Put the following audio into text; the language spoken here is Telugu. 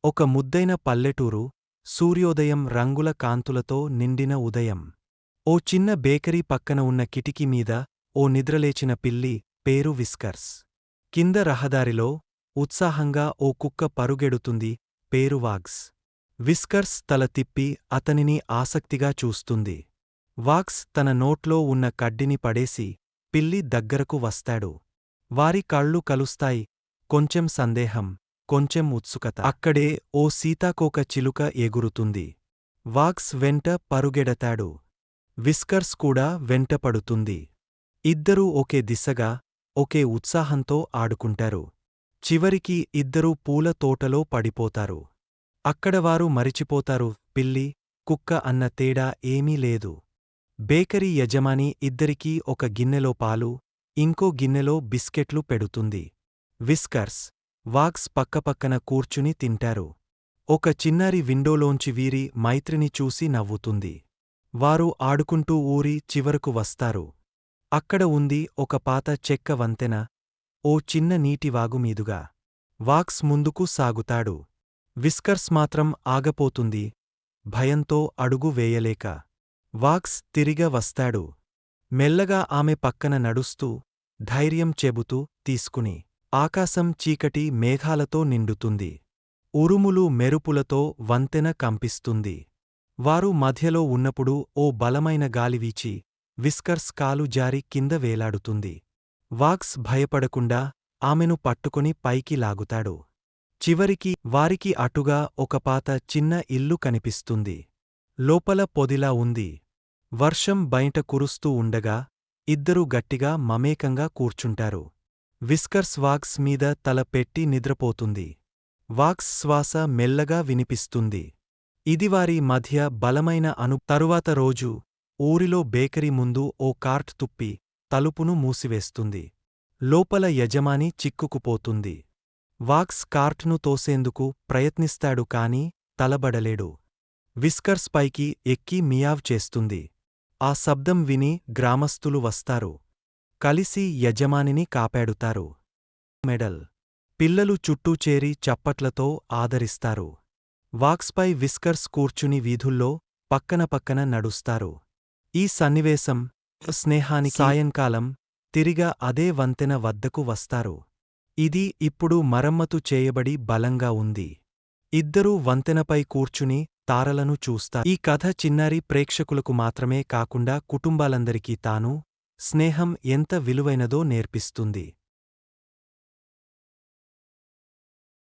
ఒక ముద్దైన పల్లెటూరు, సూర్యోదయం రంగుల కాంతులతో నిండిన ఉదయం. ఓ చిన్న బేకరీ పక్కన ఉన్న కిటికీ మీద ఓ నిద్రలేచిన పిల్లి, పేరు విస్కర్స్. కింద రహదారిలో ఉత్సాహంగా ఓ కుక్క పరుగెడుతుంది, పేరు వాగ్స్. విస్కర్స్ తల తిప్పి అతనిని ఆసక్తిగా చూస్తుంది. వాగ్స్ తన నోట్లో ఉన్న కడ్డిని పడేసి పిల్లి దగ్గరకు వస్తాడు. వారి కళ్ళు కలుస్తాయి. కొంచెం సందేహం, కొంచెం ఉత్సుకత. అక్కడే ఓ సీతాకోక చిలుక ఎగురుతుంది. వాగ్స్ వెంట పరుగెడతాడు. విస్కర్స్ కూడా వెంటపడుతుంది. ఇద్దరూ ఒకే దిశగా, ఒకే ఉత్సాహంతో ఆడుకుంటారు. చివరికి ఇద్దరూ పూల తోటలో పడిపోతారు. అక్కడ వారు మరిచిపోతారు, పిల్లి, కుక్క అన్న తేడా ఏమీ లేదు. బేకరీ యజమాని ఇద్దరికీ ఒక గిన్నెలో పాలు, ఇంకో గిన్నెలో బిస్కెట్లు పెడుతుంది. విస్కర్స్, వాగ్స్ పక్కపక్కన కూర్చుని తింటారు. ఒక చిన్నారి విండోలోంచి వీరి మైత్రిని చూసి నవ్వుతుంది. వారు ఆడుకుంటూ ఊరి చివరకు వస్తారు. అక్కడ ఉంది ఒక పాత చెక్క వంతెన, ఓ చిన్న నీటివాగు మీదుగా. వాగ్స్ ముందుకు సాగుతాడు. విస్కర్స్ మాత్రం ఆగపోతుంది, భయంతో అడుగు వేయలేక. వాగ్స్ తిరిగ వస్తాడు. మెల్లగా ఆమె పక్కన నడుస్తూ, ధైర్యం చెబుతూ, తీసుకుని. ఆకాశం చీకటి మేఘాలతో నిండుతుంది. ఉరుములు మెరుపులతో వంతెన కంపిస్తుంది. వారు మధ్యలో ఉన్నప్పుడు ఓ బలమైన గాలివీచి, విస్కర్స్ కాలు జారి కింద వేలాడుతుంది. వాగ్స్ భయపడకుండా ఆమెను పట్టుకొని పైకి లాగుతాడు. చివరికి వారికి అటుగా ఒక పాత చిన్న ఇల్లు కనిపిస్తుంది. లోపల పొదిలా ఉంది. వర్షం బయట కురుస్తూ ఉండగా ఇద్దరూ గట్టిగా మమేకంగా కూర్చుంటారు. విస్కర్స్ వాగ్స్ మీద తల పెట్టి నిద్రపోతుంది. వాగ్స్ శ్వాస మెల్లగా వినిపిస్తుంది. ఇది వారి మధ్య బలమైన తరువాత రోజు ఊరిలో బేకరీ ముందు ఓ కార్ట్ తుప్పి తలుపును మూసివేస్తుంది. లోపల యజమాని చిక్కుకుపోతుంది. వాగ్స్ కార్ట్ను తోసేందుకు ప్రయత్నిస్తాడు కాని తలబడలేడు. విస్కర్స్ పైకి ఎక్కి మియావ్ చేస్తుంది. ఆ శబ్దం విని గ్రామస్థులు వస్తారు. కలిసి యజమానిని కాపాడుతారు. మెడల్. పిల్లలు చుట్టూ చేరి చప్పట్లతో ఆదరిస్తారు. వాగ్స్పై విస్కర్స్ కూర్చుని వీధుల్లో పక్కన పక్కన నడుస్తారు. ఈ సన్నివేశం స్నేహానికి సాయంకాలం తిరిగ అదే వంతెన వద్దకు వస్తారు. ఇది ఇప్పుడు మరమ్మతు చేయబడి బలంగా ఉంది. ఇద్దరూ వంతెనపై కూర్చుని తారలను చూస్తారు. ఈ కథ చిన్నారి ప్రేక్షకులకు మాత్రమే కాకుండా కుటుంబాలందరికీ తాను, స్నేహం ఎంత విలువైనదో నేర్పిస్తుంది.